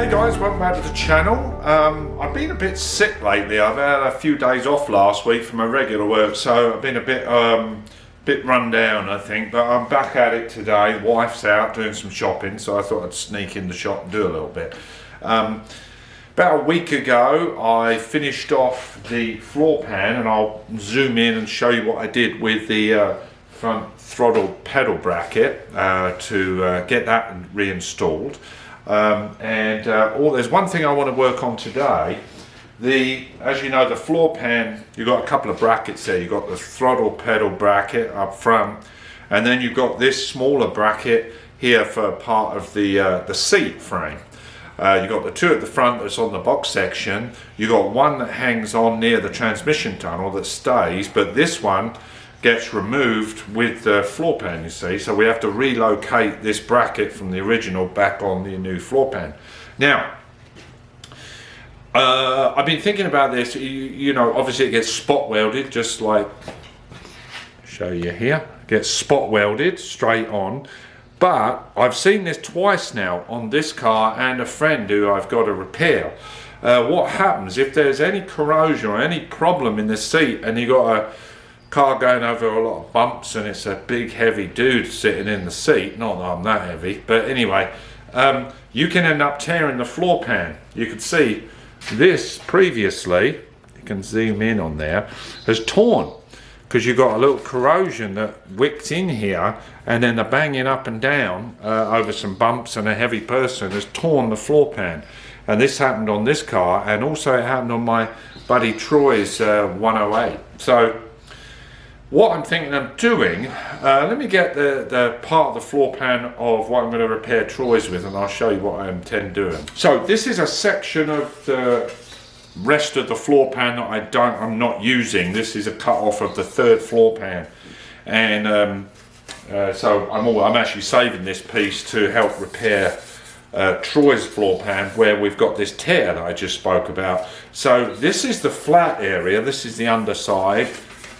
Hey guys, welcome back to the channel. I've been a bit sick lately. I've had a few days off last week from my regular work, so I've been a bit run down, I think, but I'm back at it today. Wife's out doing some shopping, so I thought I'd sneak in the shop and do a little bit. About a week ago I finished off the floor pan, and I'll zoom in and show you what I did with the front throttle pedal bracket to get that reinstalled. There's one thing I want to work on today. As you know, the floor pan, you've got a couple of brackets there. You've got the throttle pedal bracket up front, and then you've got this smaller bracket here for part of the seat frame. You've got the two at the front that's on the box section. You've got one that hangs on near the transmission tunnel that stays, but this one gets removed with the floor pan, you see, so we have to relocate this bracket from the original back on the new floor pan. Now, I've been thinking about this. You know, obviously it gets spot welded, just like, show you here, gets spot welded straight on, but I've seen this twice now on this car and a friend who I've got to repair. What happens if there's any corrosion or any problem in the seat, and you got a car going over a lot of bumps and it's a big heavy dude sitting in the seat, not that I'm that heavy, but anyway, you can end up tearing the floor pan. You can see this previously, you can zoom in on there, has torn because you've got a little corrosion that wicked in here, and then the banging up and down over some bumps and a heavy person has torn the floor pan. And this happened on this car, and also it happened on my buddy Troy's 108. So what I'm thinking of doing, let me get the part of the floor pan of what I'm going to repair Troy's with, and I'll show you what I intend doing. So this is a section of the rest of the floor pan that I'm not using. This is a cut off of the third floor pan, and so I'm actually saving this piece to help repair Troy's floor pan, where we've got this tear that I just spoke about. So this is the flat area, this is the underside,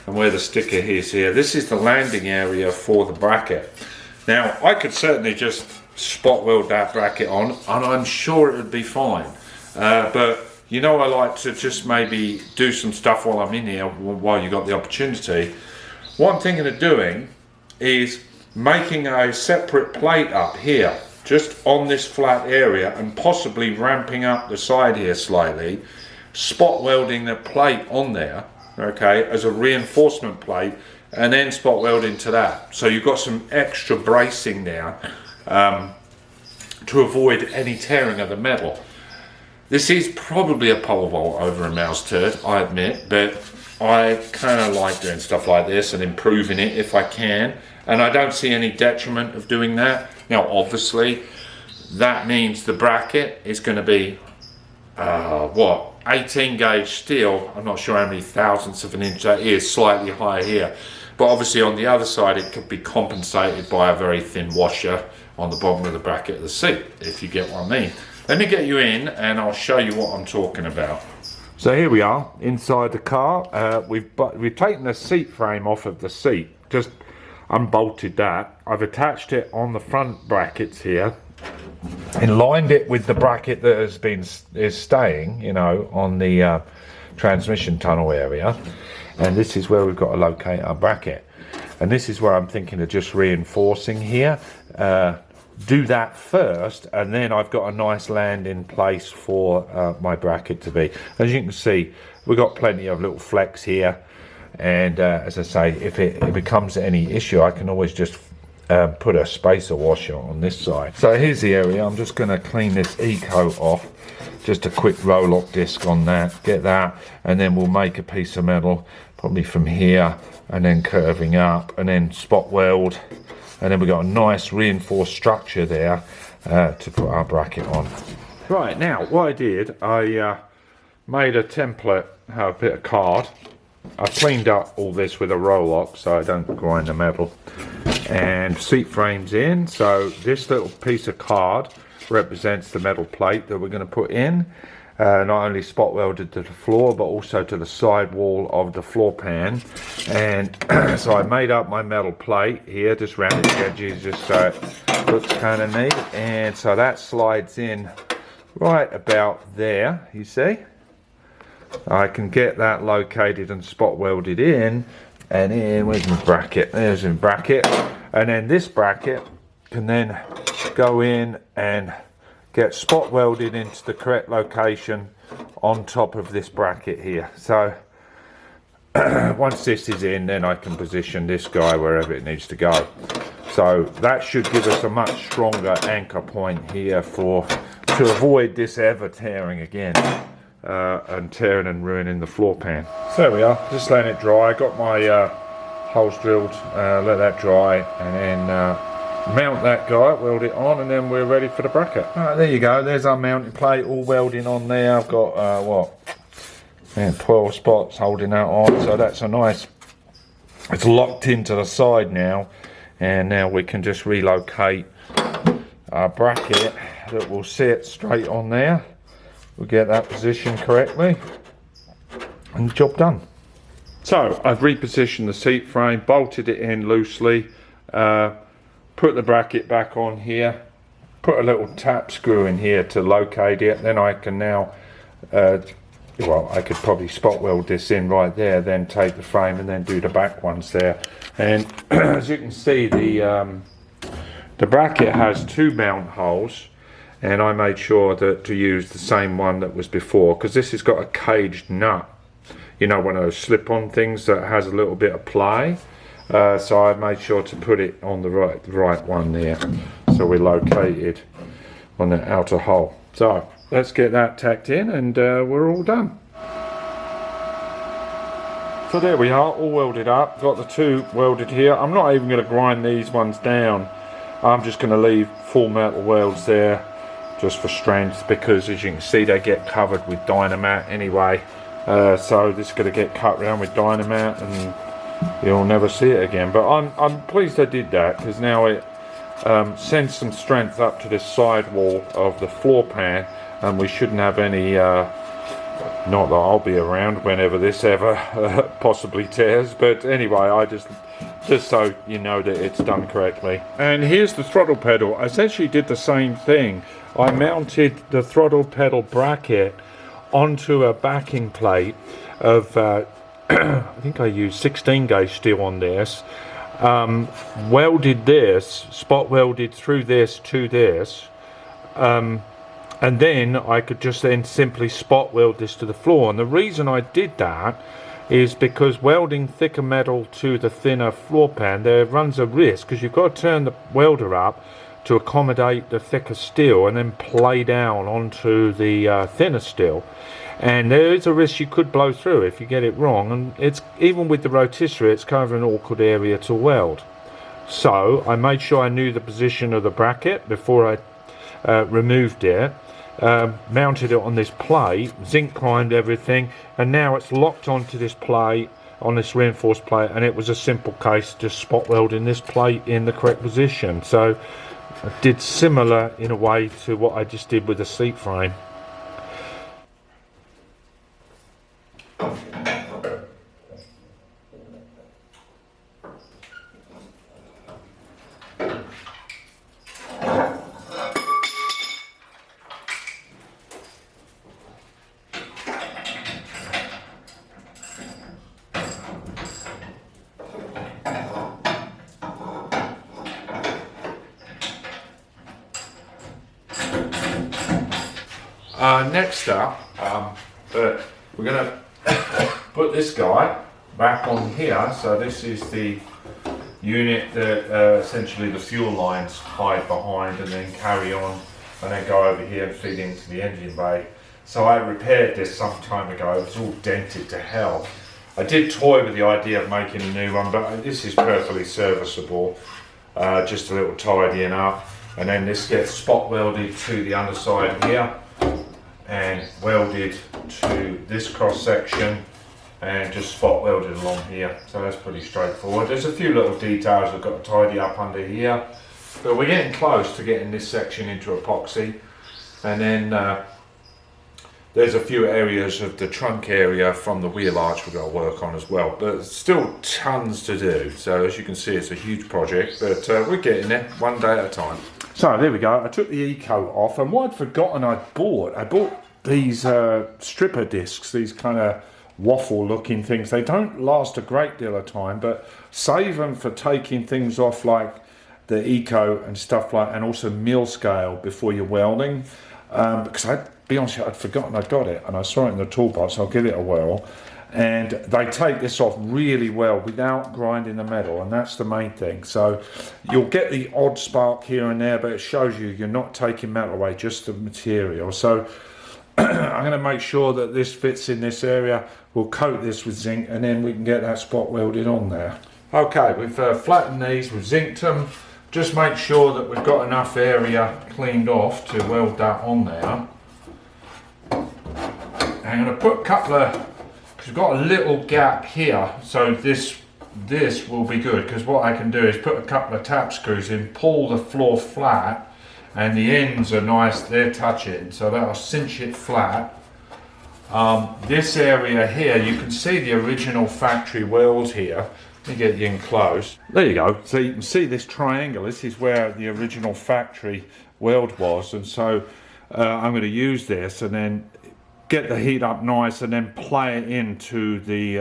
and where the sticker is here, this is the landing area for the bracket. Now I could certainly just spot weld that bracket on, and I'm sure it would be fine, but you know, I like to just maybe do some stuff while I'm in here, while you got the opportunity. What I'm thinking of doing is making a separate plate up here, just on this flat area, and possibly ramping up the side here slightly, spot welding the plate on there, okay, as a reinforcement plate, and then spot welding to that. So you've got some extra bracing there to avoid any tearing of the metal. This is probably a pole vault over a mouse turd, I admit, but I kind of like doing stuff like this and improving it if I can, and I don't see any detriment of doing that. Now obviously that means the bracket is going to be 18 gauge steel. I'm not sure how many thousandths of an inch that is, slightly higher here, but obviously on the other side it could be compensated by a very thin washer on the bottom of the bracket of the seat, if you get what I mean. Let me get you in and I'll show you what I'm talking about. So here we are inside the car. We've taken the seat frame off of the seat, just unbolted that. I've attached it on the front brackets here and lined it with the bracket that is staying, you know, on the transmission tunnel area, and this is where we've got to locate our bracket, and this is where I'm thinking of just reinforcing here. Do that first, and then I've got a nice landing place for my bracket to be. As you can see, we've got plenty of little flecks here, and as I say, if it becomes any issue, I can always just put a spacer washer on this side. So here's the area. I'm just going to clean this E-coat off, just a quick roll-lock disc on that, get that, and then we'll make a piece of metal probably from here and then curving up, and then spot weld, and then we've got a nice reinforced structure there to put our bracket on. Right, now what I did, I made a template, a bit of card. I cleaned up all this with a roll-lock so I don't grind the metal, and seat frames in. So this little piece of card represents the metal plate that we're going to put in, not only spot welded to the floor but also to the side wall of the floor pan. And so I made up my metal plate here, just round its edges, just so it looks kind of neat, and so that slides in right about there, you see. I can get that located and spot welded in, and here, where's my bracket? There's my bracket, and then this bracket can then go in and get spot welded into the correct location on top of this bracket here. So once this is in, then I can position this guy wherever it needs to go. So that should give us a much stronger anchor point here to avoid this ever tearing again. And tearing and ruining the floor pan. So there we are, just letting it dry. Got my holes drilled, let that dry, and then mount that guy, weld it on, and then we're ready for the bracket. Alright, there you go, there's our mounting plate, all welding on there. I've got 12 spots holding that on, so that's a nice, it's locked into the side now, and now we can just relocate our bracket that will sit straight on there. We'll get that positioned correctly and the job done. So I've repositioned the seat frame, bolted it in loosely, put the bracket back on here, put a little tap screw in here to locate it. Then I can now, well, I could probably spot weld this in right there, then take the frame and then do the back ones there. And as you can see, the bracket has 2 mount holes. And I made sure that to use the same one that was before, because this has got a caged nut, you know, one of those slip-on things that has a little bit of play. So I made sure to put it on the right one there, so we're located on the outer hole. So let's get that tacked in, and we're all done. So there we are, all welded up. Got the 2 welded here. I'm not even going to grind these ones down. I'm just going to leave full metal welds there, just for strength, because as you can see they get covered with Dynamat anyway. So this is going to get cut around with Dynamat and you'll never see it again. But I'm pleased I did that, because now it sends some strength up to this side wall of the floor pan, and we shouldn't have any, not that I'll be around whenever this ever possibly tears, but anyway, I just so you know that it's done correctly. And here's the throttle pedal. I essentially did the same thing. I mounted the throttle pedal bracket onto a backing plate of I think I used 16 gauge steel on this, welded this, spot welded through this to this, and then I could just then simply spot weld this to the floor. And the reason I did that is because welding thicker metal to the thinner floor pan, there runs a risk, because you've got to turn the welder up to accommodate the thicker steel and then play down onto the thinner steel, and there is a risk you could blow through if you get it wrong. And it's, even with the rotisserie, it's kind of an awkward area to weld. So I made sure I knew the position of the bracket before I removed it, mounted it on this plate, zinc primed everything, and now it's locked onto this plate, on this reinforced plate, and it was a simple case just spot welding this plate in the correct position. So I did similar in a way to what I just did with the seat frame. Next up, we're going to put this guy back on here. So this is the unit that essentially the fuel lines hide behind and then carry on and then go over here and feed into the engine bay. So I repaired this some time ago. It was all dented to hell. I did toy with the idea of making a new one, but this is perfectly serviceable. Just a little tidying up, and then this gets spot welded to the underside here and welded to this cross section and just spot welded along here. So that's pretty straightforward. There's a few little details I've got to tidy up under here, but we're getting close to getting this section into epoxy. And then there's a few areas of the trunk area from the wheel arch we've got to work on as well, but still tons to do. So as you can see, it's a huge project, but we're getting there one day at a time. So there we go. I took the E-coat off, and what I'd forgotten I bought these stripper discs, these kind of waffle looking things. They don't last a great deal of time, but save them for taking things off like the E-coat and stuff like, and also mill scale before you're welding. Because I'd be honest, I'd forgotten I got it, and I saw it in the toolbox. I'll give it a whirl. And they take this off really well without grinding the metal, and that's the main thing. So you'll get the odd spark here and there, but it shows you're not taking metal away, just the material. So I'm going to make sure that this fits in this area. We'll coat this with zinc, and then we can get that spot welded on there. Okay, we've flattened these, we've zinced them. Just make sure that we've got enough area cleaned off to weld that on there. I'm going to put a couple of, because we've got a little gap here, so this will be good, because what I can do is put a couple of tap screws in, pull the floor flat, and the ends are nice, they're touching, so that'll cinch it flat. This area here, you can see the original factory weld here. Let me get you in close. There you go. So you can see this triangle. This is where the original factory weld was, and so I'm going to use this and then get the heat up nice, and then play it into the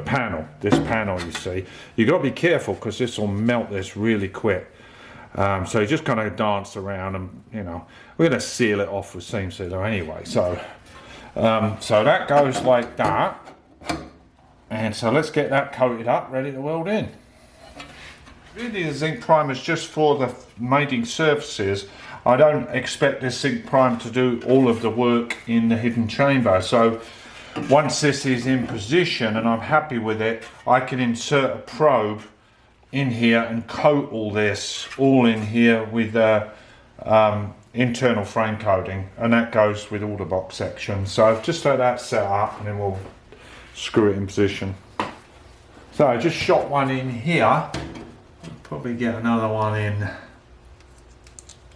panel. This panel, you see, you got to be careful because this will melt this really quick. So you just kind of dance around, and you know we're going to seal it off with seam sealer anyway. So so that goes like that. And so let's get that coated up, ready to weld in. Really, the zinc primer is just for the mating surfaces. I don't expect this zinc primer to do all of the work in the hidden chamber. So once this is in position and I'm happy with it, I can insert a probe in here and coat all this all in here with internal frame coating, and that goes with all the box sections. So just let that set up, and then we'll screw it in position. So I just shot one in here. Probably get another one in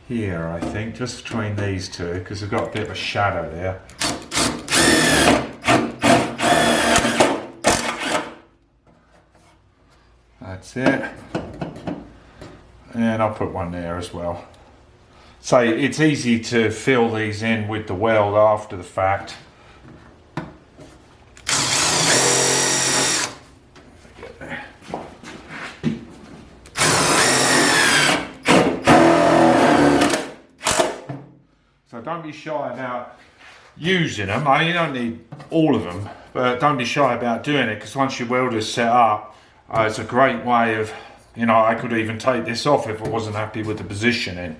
here, I think, just between these two, because they've got a bit of a shadow there. That's it. And I'll put one there as well. So it's easy to fill these in with the weld after the fact. So don't be shy about using them. I mean, you don't need all of them, but don't be shy about doing it, because once your welder's set up, it's a great way of, you know, I could even take this off if I wasn't happy with the positioning.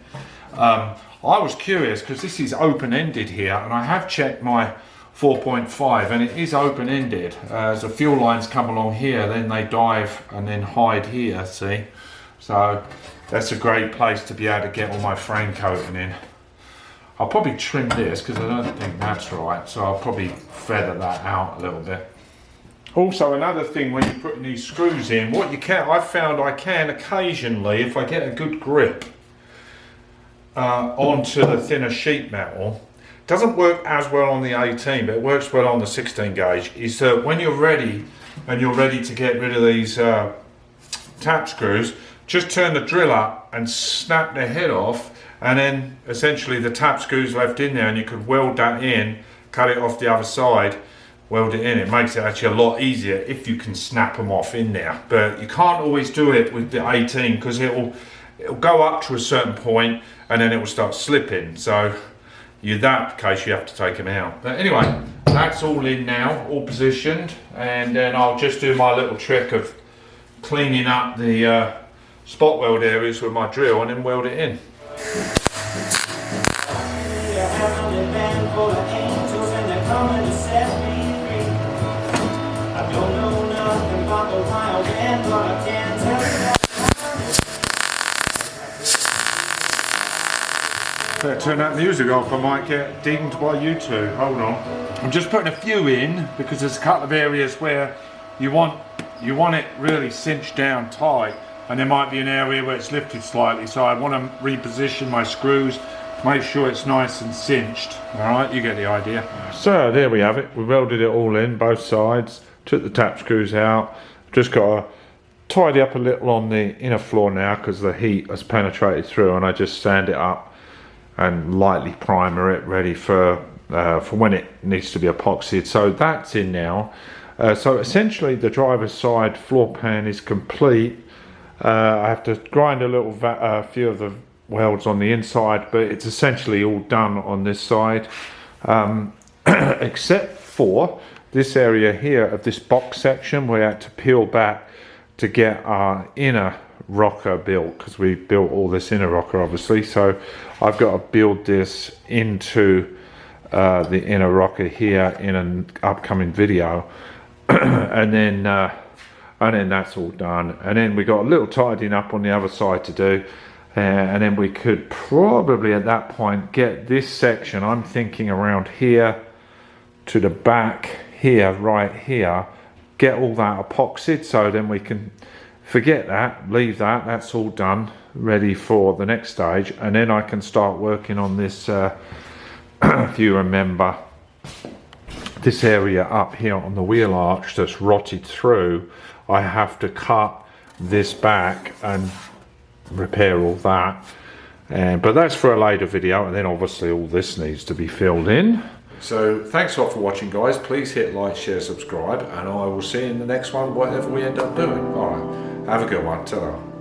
I was curious because this is open-ended here, and I have checked my 4.5 and it is open-ended. As the fuel lines come along here, then they dive and then hide here, see? So that's a great place to be able to get all my frame coating in. I'll probably trim this because I don't think that's right, so I'll probably feather that out a little bit. Also, another thing when you're putting these screws in, I've found I can occasionally, if I get a good grip onto the thinner sheet metal, doesn't work as well on the 18, but it works well on the 16 gauge, is that when you're ready and you're ready to get rid of these tap screws, just turn the drill up and snap the head off, and then essentially the tap screws left in there, and you could weld that in, cut it off the other side, weld it in. It makes it actually a lot easier if you can snap them off in there, but you can't always do it with the 18 because it'll go up to a certain point and then it will start slipping. So in that case you have to take them out. But anyway, that's all in now, all positioned, and then I'll just do my little trick of cleaning up the spot weld areas with my drill and then weld it in. Better turn that music off, I might get dinged by YouTube. Hold on. I'm just putting a few in because there's a couple of areas where you want it really cinched down tight, and there might be an area where it's lifted slightly, so I want to reposition my screws, make sure it's nice and cinched. Alright, you get the idea. So there we have it. We welded it all in, both sides, took the tap screws out, just got to tidy up a little on the inner floor now because the heat has penetrated through, and I just sand it up and lightly primer it, ready for when it needs to be epoxied. So that's in now. So essentially the driver's side floor pan is complete. I have to grind a few of the welds on the inside, but it's essentially all done on this side, except for this area here of this box section. We had to peel back to get our inner rocker built, because we built all this inner rocker obviously, so I've got to build this into the inner rocker here in an upcoming video. and then that's all done, and then we got a little tidying up on the other side to do, and then we could probably at that point get this section, I'm thinking around here to the back here, right here, get all that epoxied, so then we can forget that, leave that, that's all done, ready for the next stage. And then I can start working on this, if you remember, this area up here on the wheel arch that's rotted through. I have to cut this back and repair all that, but that's for a later video. And then obviously all this needs to be filled in. So thanks a lot for watching, guys. Please hit like, share, subscribe, and I will see you in the next one, whatever we end up doing. All right, have a good one. Ta-ra.